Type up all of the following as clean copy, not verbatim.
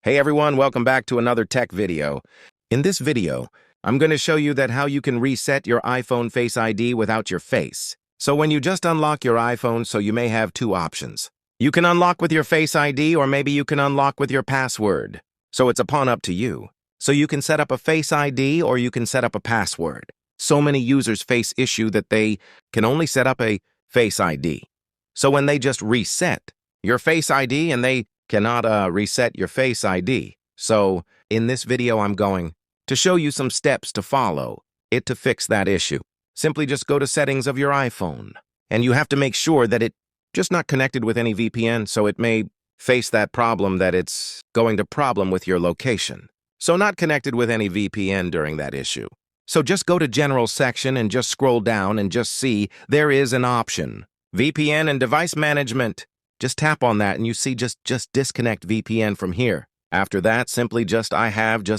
Hey everyone, welcome back to another tech video. In this video, I'm going to show you that how you can reset your iPhone Face ID without your face. So when you just unlock your iPhone, so you may have two options. You can unlock with your Face ID, or maybe you can unlock with your password. So it's up to you. So you can set up a Face ID or you can set up a password. So many users face issue that they can only set up a Face ID. So when they just reset your Face ID and they cannot reset your Face ID. So in this video, I'm going to show you some steps to follow to fix that issue. Simply just go to settings of your iPhone, and you have to make sure that it's just not connected with any VPN, so it may face that problem that it's going to problem with your location. So not connected with any VPN during that issue. So just go to General section and just scroll down and just see there is an option, VPN and Device Management. Just tap on that and you see just disconnect VPN from here. After that, simply just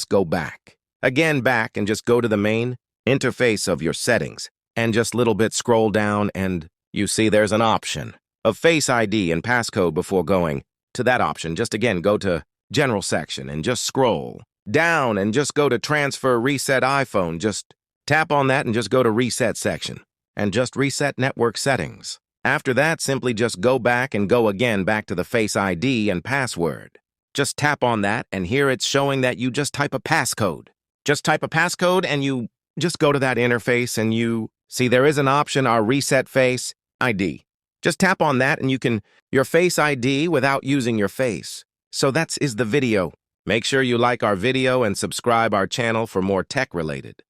go back. Again, back and just go to the main interface of your settings and just little bit scroll down and you see there's an option of Face ID and passcode. Before going to that option, just again go to General section and just scroll down and just go to Transfer Reset iPhone. Just tap on that and just go to Reset section and just reset network settings. After that, simply just go back and go again back to the Face ID and password. Just tap on that, and here it's showing that you just type a passcode. Just type a passcode, and you just go to that interface, and you see there is an option, our Reset Face ID. Just tap on that, and you can your Face ID without using your face. So that is the video. Make sure you like our video and subscribe our channel for more tech-related